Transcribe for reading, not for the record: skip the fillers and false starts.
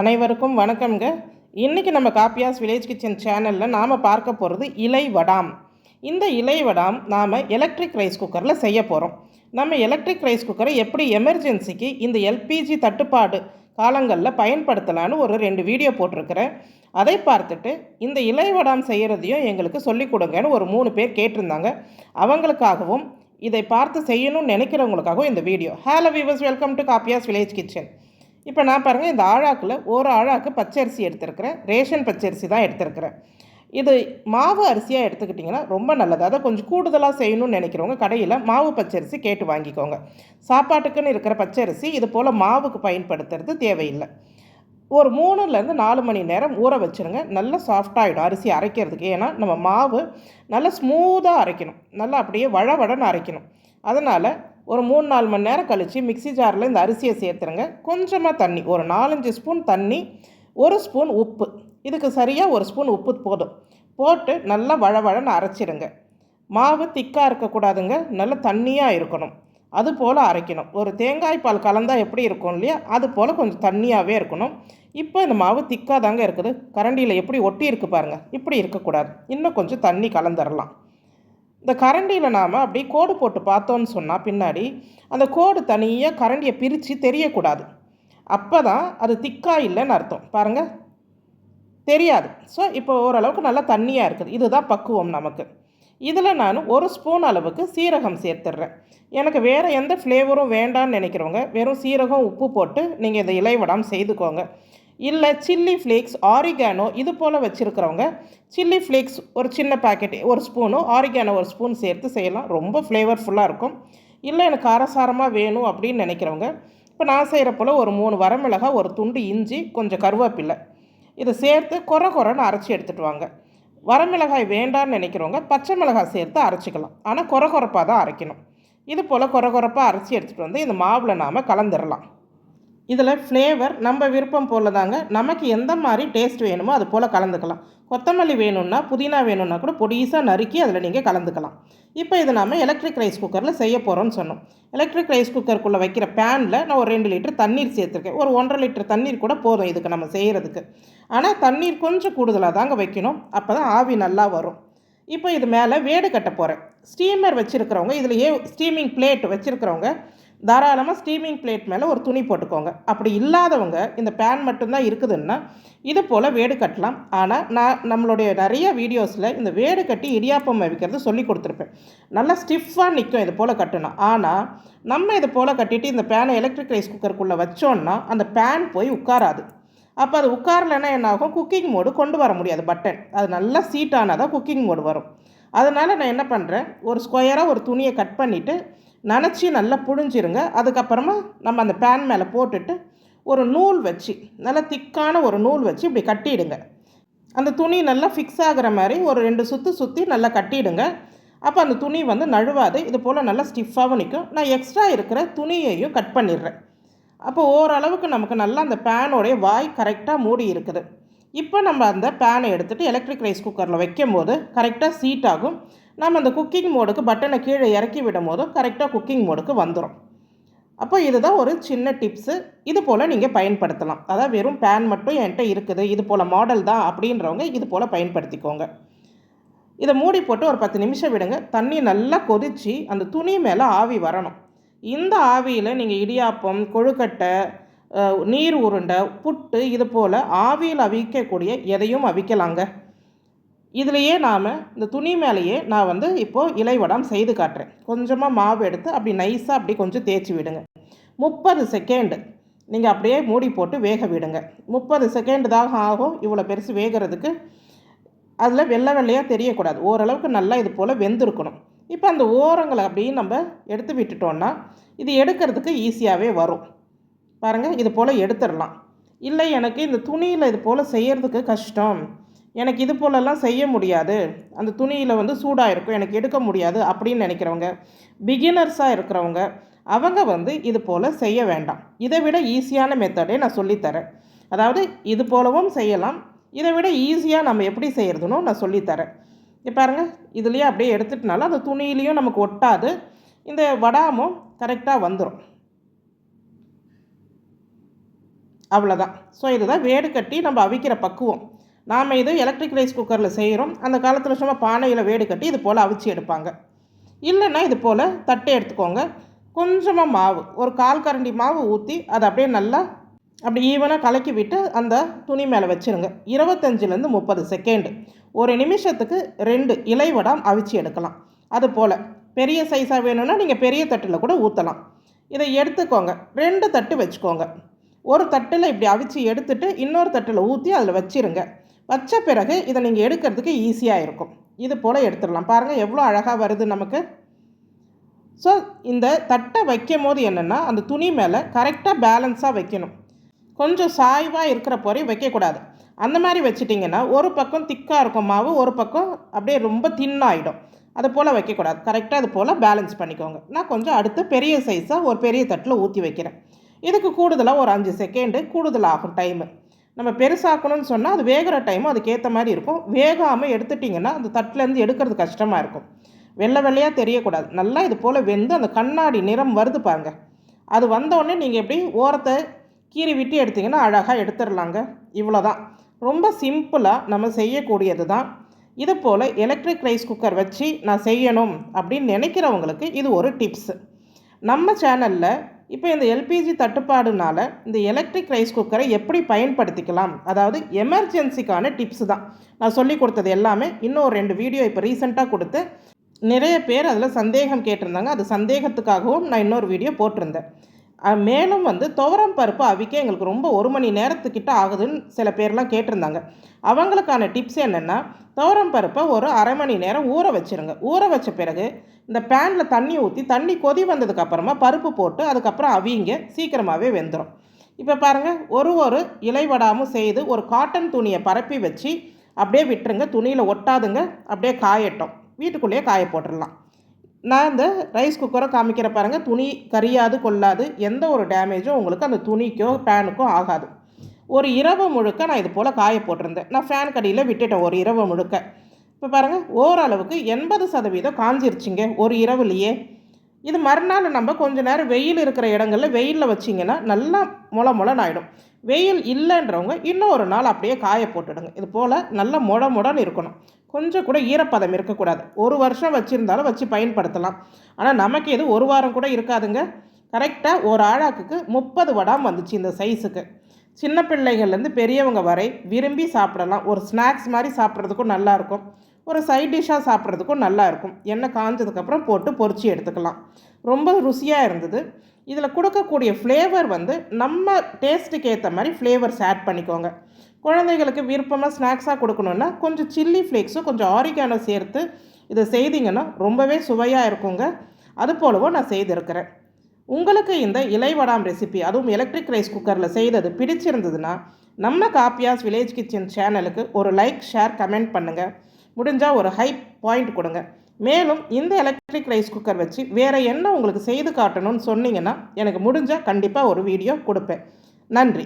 அனைவருக்கும் வணக்கம்ங்க. இன்றைக்கி நம்ம காப்பியாஸ் வில்லேஜ் கிச்சன் சேனலில் நாம் பார்க்க போகிறது இலை வடாம். இந்த இலை வடாம் நாம் எலக்ட்ரிக் ரைஸ் குக்கரில் செய்ய போகிறோம். நம்ம எலக்ட்ரிக் ரைஸ் குக்கரை எப்படி எமர்ஜென்சிக்கு இந்த எல்பிஜி தட்டுப்பாடு காலங்களில் பயன்படுத்தலான்னு ஒரு 2 வீடியோ போட்டிருக்கிறேன். அதை பார்த்துட்டு இந்த இலை வடாம் செய்கிறதையும் எங்களுக்கு சொல்லிக் கொடுங்கன்னு ஒரு 3 பேர் கேட்டிருந்தாங்க. அவங்களுக்காகவும் இதை பார்த்து செய்யணும்னு நினைக்கிறவங்களுக்காகவும் இந்த video. Hello viewers, welcome to காப்பியாஸ் village kitchen. இப்போ நான் பாருங்கள், இந்த ஆழாக்கில் ஒரு ஆழாக்கு பச்சரிசி எடுத்துருக்கிறேன். ரேஷன் பச்சரிசி தான் எடுத்துருக்கிறேன். இது மாவு அரிசியாக எடுத்துக்கிட்டிங்கன்னா ரொம்ப நல்லது. அதை கொஞ்சம் கூடுதலாக செய்யணும்னு நினைக்கிறவங்க கடையில் மாவு பச்சரிசி கேட்டு வாங்கிக்கோங்க. சாப்பாட்டுக்குன்னு இருக்கிற பச்சரிசி இது போல் மாவுக்கு பயன்படுத்துறது தேவையில்லை. ஒரு 3லேருந்து 4 மணி நேரம் ஊற வச்சுருங்க. நல்லா சாஃப்டாகிடும் அரிசி அரைக்கிறதுக்கு. ஏன்னா நம்ம மாவு நல்லா ஸ்மூத்தாக அரைக்கணும், நல்லா அப்படியே வழவடன்னு அரைக்கணும். அதனால் ஒரு 3-4 மணி நேரம் கழித்து மிக்சி ஜாரில் இந்த அரிசியை சேர்த்துருங்க. கொஞ்சமாக தண்ணி, ஒரு 4-5 ஸ்பூன் தண்ணி, 1 ஸ்பூன் உப்பு, இதுக்கு சரியாக 1 ஸ்பூன் உப்பு போதும், போட்டு நல்லா வழவழன்னு அரைச்சிடுங்க. மாவு திக்காக இருக்கக்கூடாதுங்க, நல்லா தண்ணியாக இருக்கணும். அது போல் அரைக்கணும். ஒரு தேங்காய் பால் கலந்தால் எப்படி இருக்கும் இல்லையா, அது போல் கொஞ்சம் தண்ணியாகவே இருக்கணும். இப்போ இந்த மாவு திக்காக தாங்க இருக்குது. கரண்டியில் எப்படி ஒட்டி இருக்கு பாருங்கள், இப்படி இருக்கக்கூடாது. இன்னும் கொஞ்சம் தண்ணி கலந்துடலாம். இந்த கரண்டியில் நாம் அப்படியே கோடு போட்டு பார்த்தோன்னு சொன்னால் பின்னாடி அந்த கோடு தனியாக கரண்டியை பிரித்து தெரியக்கூடாது. அப்போ தான் அது திக்காக இல்லைன்னு அர்த்தம். பாருங்கள், தெரியாது. ஸோ இப்போ ஓரளவுக்கு நல்லா தண்ணியாக இருக்குது. இதுதான் பக்குவம் நமக்கு. இதில் நான் 1 ஸ்பூன் அளவுக்கு சீரகம் சேர்த்துடுறேன். எனக்கு வேறு எந்த ஃப்ளேவரும் வேண்டான்னு நினைக்கிறவங்க வெறும் சீரகம் உப்பு போட்டு நீங்கள் இந்த இலை வடாம் செய்துக்கோங்க. இல்லை சில்லி ஃப்ளேக்ஸ், ஆரிகானோ இது போல் வச்சுருக்கிறவங்க சில்லி ஃப்ளேக்ஸ் ஒரு சின்ன பாக்கெட் 1 ஸ்பூனும் ஆரிகானோ 1 ஸ்பூன் சேர்த்து செய்யலாம். ரொம்ப ஃப்ளேவர்ஃபுல்லாக இருக்கும். இல்லை எனக்கு காரசாரமாக வேணும் அப்படின்னு நினைக்கிறவங்க இப்போ நான் செய்கிற போல் ஒரு 3 வரமிளகாய், ஒரு துண்டு இஞ்சி, கொஞ்சம் கருவேப்பில்லை இதை சேர்த்து கொரன்னு அரைச்சி எடுத்துகிட்டு வாங்க. வரமிளகாய் வேண்டான்னு நினைக்கிறவங்க பச்சை மிளகாய் சேர்த்து அரைச்சிக்கலாம். ஆனால் கொரப்பாக தான் அரைக்கணும். இது போல் கொரப்பாக அரைச்சி எடுத்துகிட்டு வந்து இந்த மாவில் நாம் கலந்துடலாம். இதில் ஃப்ளேவர் நம்ம விருப்பம் போல் தாங்க. நமக்கு எந்த மாதிரி டேஸ்ட் வேணுமோ அது போல் கலந்துக்கலாம். கொத்தமல்லி வேணும்னா, புதினா வேணும்னா கூட பொடிசாக நறுக்கி அதில் நீங்கள் கலந்துக்கலாம். இப்போ இது நாம் எலக்ட்ரிக் ரைஸ் குக்கரில் செய்ய போகிறோன்னு சொன்னோம். எலக்ட்ரிக் ரைஸ் குக்கருக்குள்ளே வைக்கிற பேனில் நான் ஒரு 2 லிட்டர் தண்ணீர் சேர்த்துருக்கேன். ஒரு 1.5 லிட்டர் தண்ணீர் கூட போதும் இதுக்கு நம்ம செய்கிறதுக்கு. ஆனால் தண்ணீர் கொஞ்சம் கூடுதலாக தாங்க வைக்கணும், அப்போ தான் ஆவி நல்லா வரும். இப்போ இது மேலே வேடு கட்ட போகிறேன். ஸ்டீமர் வச்சுருக்கிறவங்க, இதுலையே ஸ்டீமிங் பிளேட் வச்சுருக்கிறவங்க தாராளமாக ஸ்டீமிங் பிளேட் மேலே ஒரு துணி போட்டுக்கோங்க. அப்படி இல்லாதவங்க இந்த பேன் மட்டும்தான் இருக்குதுன்னா இது போல் வேடு கட்டலாம். ஆனால் நான் நம்மளுடைய நிறைய வீடியோஸில் இந்த வேடு கட்டி இடியாப்பம் வைக்கிறது சொல்லி கொடுத்துருப்பேன். நல்லா ஸ்டிஃபாக நிற்கும் இது போல் கட்டணும். ஆனால் நம்ம இது போல் கட்டிட்டு இந்த பேனை எலக்ட்ரிக் ரைஸ் குக்கருக்குள்ளே வச்சோன்னா அந்த பேன் போய் உட்காராது. அப்போ அது உட்காரலைன்னா என்னாகும், குக்கிங் மோடு கொண்டு வர முடியாது. பட்டன் அது நல்லா சீட் ஆனால் தான் குக்கிங் மோடு வரும். அதனால் நான் என்ன பண்ணுறேன், ஒரு ஸ்கொயராக ஒரு துணியை கட் பண்ணிவிட்டு நனைச்சி நல்லா புழிஞ்சிருங்க. அதுக்கப்புறமா நம்ம அந்த பேன் மேலே போட்டுட்டு ஒரு நூல் வச்சு, நல்லா திக்கான ஒரு நூல் வச்சு இப்படி கட்டிடுங்க. அந்த துணி நல்லா ஃபிக்ஸ் ஆகிற மாதிரி ஒரு 2 சுற்றி நல்லா கட்டிடுங்க. அப்போ அந்த துணி வந்து நழுவாது. இது போல் நல்லா ஸ்டிஃபாகவும் நிற்கும். நான் எக்ஸ்ட்ரா இருக்கிற துணியையும் கட் பண்ணிடுறேன். அப்போ ஓரளவுக்கு நமக்கு நல்லா அந்த பேனோடைய வாய் கரெக்டாக மூடி இருக்குது. இப்போ நம்ம அந்த பேனை எடுத்துகிட்டு எலக்ட்ரிக் ரைஸ் குக்கரில் வைக்கும் போது கரெக்டாக சீட் ஆகும். நம்ம அந்த குக்கிங் மோடுக்கு பட்டனை கீழே இறக்கி விடும் போதும் கரெக்டாக குக்கிங் மோடுக்கு வந்துடும். அப்போ இதுதான் ஒரு சின்ன டிப்ஸு. இது போல் நீங்கள் பயன்படுத்தலாம். அதாவது வெறும் பேன் மட்டும் என்கிட்ட இருக்குது, இது போல் மாடல் தான் அப்படின்றவங்க இது போல் பயன்படுத்திக்கோங்க. இதை மூடி போட்டு ஒரு 10 நிமிஷம் விடுங்க. தண்ணி நல்லா கொதித்து அந்த துணி மேலே ஆவி வரணும். இந்த ஆவியில் நீங்கள் இடியாப்பம், கொழுக்கட்டை, நீர் உருண்டை, புட்டு இது போல் ஆவியில் அவிக்கக்கூடிய எதையும் அவிக்கலாங்க. இதுலேயே நாம் இந்த துணி மேலேயே நான் வந்து இப்போது இலை வடாம் செய்து காட்டுறேன். கொஞ்சமாக மாவு எடுத்து அப்படி நைஸாக அப்படி கொஞ்சம் தேய்ச்சி விடுங்க. 30 செகண்டு நீங்கள் அப்படியே மூடி போட்டு வேக விடுங்க. 30 செகண்டு தான் ஆகும் இவ்வளோ பெருசு வேகிறதுக்கு. அதில் வெள்ளையாக தெரியக்கூடாது. ஓரளவுக்கு நல்லா இது போல் வெந்திருக்கணும். இப்போ அந்த ஓரங்களை அப்படியே நம்ம எடுத்து விட்டுட்டோன்னா இது எடுக்கிறதுக்கு ஈஸியாகவே வரும். பாருங்கள், இது போல் எடுத்துடலாம். இல்லை எனக்கு இந்த துணியில் இது போல் செய்கிறதுக்கு கஷ்டம், எனக்கு இது போலெல்லாம் செய்ய முடியாது, அந்த துணியில் வந்து சூடாக இருக்கும், எனக்கு எடுக்க முடியாது அப்படின்னு நினைக்கிறவங்க, பிகினர்ஸாக இருக்கிறவங்க அவங்க வந்து இது போல் செய்ய வேண்டாம். இதை விட ஈஸியான மெத்தடே நான் சொல்லித்தரேன். அதாவது இது போலவும் செய்யலாம், இதை விட ஈஸியாக நம்ம எப்படி செய்கிறதுன்னு நான் சொல்லித்தரேன். இப்போ பாருங்கள், இதுலேயே அப்படியே எடுத்துட்டனால அந்த துணியிலையும் நமக்கு ஒட்டாது, இந்த வடாமும் கரெக்டாக வந்துடும். அவ்வளோதான். ஸோ இதுதான் வேடு கட்டி நம்ம அவிக்கிற பக்குவம். நாம் இது எலக்ட்ரிக் ரைஸ் குக்கரில் செய்கிறோம். அந்த காலத்தில் சும்மா பானையில் வேடு கட்டி இது போல் அவிச்சு எடுப்பாங்க. இல்லைன்னா இது போல் தட்டை எடுத்துக்கோங்க. கொஞ்சமாக மாவு, ஒரு 1/4 கரண்டி மாவு ஊற்றி அதை அப்படியே நல்லா அப்படி ஈவனாக கலக்கி விட்டு அந்த துணி மேலே வச்சுருங்க. 25லேருந்து 30 செகண்டு, ஒரு நிமிஷத்துக்கு 2 இலை வடாம் அவிச்சு எடுக்கலாம். அதுபோல் பெரிய சைஸாக வேணும்னா நீங்கள் பெரிய தட்டில் கூட ஊற்றலாம். இதை எடுத்துக்கோங்க. 2 தட்டு வச்சுக்கோங்க. ஒரு தட்டில் இப்படி அவிச்சு எடுத்துட்டு இன்னொரு தட்டில் ஊற்றி அதில் வச்சிருங்க. வச்ச பிறகு இதை நீங்கள் எடுக்கிறதுக்கு ஈஸியாக இருக்கும். இது போல் எடுத்துடலாம். பாருங்கள் எவ்வளோ அழகாக வருது நமக்கு. ஸோ இந்த தட்டை வைக்கும் போது என்னென்னா அந்த துணி மேலே கரெக்டாக பேலன்ஸாக வைக்கணும். கொஞ்சம் சாய்வாக இருக்கிற போய் வைக்கக்கூடாது. அந்த மாதிரி வச்சிட்டிங்கன்னா ஒரு பக்கம் திக்காக இருக்கும் மாவு, ஒரு பக்கம் அப்படியே ரொம்ப தின்னாகிடும். அது போல் வைக்கக்கூடாது. கரெக்டாக அது போல் பேலன்ஸ் பண்ணிக்கோங்க. நான் கொஞ்சம் அடுத்து பெரிய சைஸாக ஒரு பெரிய தட்டில் ஊற்றி வைக்கிறேன். இதுக்கு கூடுதலாக ஒரு 5 செகண்டு கூடுதலாகும் டைமு. நம்ம பெருசாக்கணும்னு சொன்னால் அது வேகிற டைமும் அதுக்கேற்ற மாதிரி இருக்கும். வேகாமல் எடுத்துட்டிங்கன்னா அந்த தட்டிலேருந்து எடுக்கிறது கஷ்டமாக இருக்கும். வெள்ளை வெள்ளையாக தெரியக்கூடாது. நல்லா இது போல் வெந்து அந்த கண்ணாடி நிறம் வருது பாருங்க. அது வந்தோடனே நீங்கள் எப்படி ஓரத்தை கீறி விட்டு எடுத்திங்கன்னா அழகாக எடுத்துடலாங்க. இவ்வளோ தான். ரொம்ப சிம்பிளாக நம்ம செய்யக்கூடியது தான். இது போல் எலக்ட்ரிக் ரைஸ் குக்கர் வச்சு நான் செய்யணும் அப்படின்னு நினைக்கிறவங்களுக்கு இது ஒரு டிப்ஸு. நம்ம சேனலில் இப்போ இந்த எல்பிஜி தட்டுப்பாடுனால இந்த எலக்ட்ரிக் ரைஸ் குக்கரை எப்படி பயன்படுத்திக்கலாம், அதாவது எமர்ஜென்சிக்கான டிப்ஸு தான் நான் சொல்லி கொடுத்தது எல்லாமே. இன்னும் ஒரு 2 வீடியோ இப்போ ரீசெண்டாக கொடுத்து நிறைய பேர் அதில் சந்தேகம் கேட்டிருந்தாங்க. அது சந்தேகத்துக்காகவும் நான் இன்னொரு வீடியோ போட்டிருந்தேன். மேலும் துவரம் பருப்பு அவிக்க எங்களுக்கு ரொம்ப 1 மணி நேரத்துக்கிட்ட ஆகுதுன்னு சில பேர்லாம் கேட்டிருந்தாங்க. அவங்களுக்கான டிப்ஸ் என்னென்னா, துவரம் பருப்பை ஒரு அரை மணி நேரம் ஊற வச்சுருங்க. ஊற வச்ச பிறகு இந்த பேனில் தண்ணி ஊற்றி தண்ணி கொதி வந்ததுக்கப்புறமா பருப்பு போட்டு அதுக்கப்புறம் அவிங்க, சீக்கிரமாகவே வெந்துடும். இப்போ பாருங்கள், ஒரு இலை வடாமும் செய்து ஒரு காட்டன் துணியை பரப்பி வச்சு அப்படியே விட்டுருங்க. துணியில் ஒட்டாதுங்க. அப்படியே காயட்டும். வீட்டுக்குள்ளேயே காய போட்டுடலாம். நான் இந்த ரைஸ் குக்கரை காமிக்கிற பாருங்கள். துணி கரியாது கொள்ளாது. எந்த ஒரு டேமேஜும் உங்களுக்கு அந்த துணிக்கோ பேனுக்கோ ஆகாது. ஒரு இரவு முழுக்க நான் இது போல் காய போட்டிருந்தேன். நான் ஃபேன் கடியில் விட்டுட்டேன் ஒரு இரவு முழுக்க. இப்போ பாருங்கள், ஓரளவுக்கு 80% காஞ்சிருச்சிங்க ஒரு இரவுலையே. இது மறுநாள் நம்ம கொஞ்சம் நேரம் வெயில் இருக்கிற இடங்களில் வெயிலில் வச்சிங்கன்னா நல்லா மொளன்னு ஆகிடும். வெயில் இல்லைன்றவங்க இன்னும் ஒரு நாள் அப்படியே காய போட்டுடுங்க. இது போல் நல்லா மொடன்னு இருக்கணும். கொஞ்சம் கூட ஈரப்பதம் இருக்கக்கூடாது. 1 வருஷம் வச்சுருந்தாலும் வச்சு பயன்படுத்தலாம். ஆனால் நமக்கு இது 1 வாரம் கூட இருக்காதுங்க. கரெக்டாக ஒரு ஆழாக்குக்கு 30 வடாம் வந்துச்சு இந்த சைஸுக்கு. சின்ன பிள்ளைகள்லேருந்து பெரியவங்க வரை விரும்பி சாப்பிடலாம். ஒரு ஸ்நாக்ஸ் மாதிரி சாப்பிட்றதுக்கும் நல்லாயிருக்கும். ஒரு சைட் டிஷ்ஷாக சாப்பிட்றதுக்கும் நல்லாயிருக்கும். எண்ணெய் காஞ்சதுக்கப்புறம் போட்டு பொரிச்சு எடுத்துக்கலாம். ரொம்ப ருசியாக இருந்தது. இதில் கொடுக்கக்கூடிய ஃப்ளேவர் நம்ம டேஸ்ட்டுக்கு ஏற்ற மாதிரி ஃப்ளேவர்ஸ் ஆட் பண்ணிக்கோங்க. குழந்தைகளுக்கு விருப்பமாக ஸ்நாக்ஸாக கொடுக்கணுன்னா கொஞ்சம் சில்லி ஃப்ளேக்ஸும் கொஞ்சம் ஆரிகானோ சேர்த்து இதை செய்திங்கன்னா ரொம்பவே சுவையாக இருக்குங்க. அது போலவும் நான் செய்திருக்கிறேன். உங்களுக்கு இந்த இலை வடாம் ரெசிபி, அதுவும் எலக்ட்ரிக் ரைஸ் குக்கரில் செய்தது பிடிச்சிருந்ததுன்னா நம்ம காப்பியாஸ் வில்லேஜ் கிச்சன் சேனலுக்கு ஒரு லைக், ஷேர், கமெண்ட் பண்ணுங்கள். முடிஞ்சால் ஒரு ஹை பாயிண்ட் கொடுங்க. மேலும் இந்த எலக்ட்ரிக் ரைஸ் குக்கர் வச்சு வேறு என்ன உங்களுக்கு செய்து காட்டணும்னு சொன்னீங்கன்னா எனக்கு முடிஞ்சால் கண்டிப்பாக ஒரு வீடியோ கொடுப்பேன். நன்றி.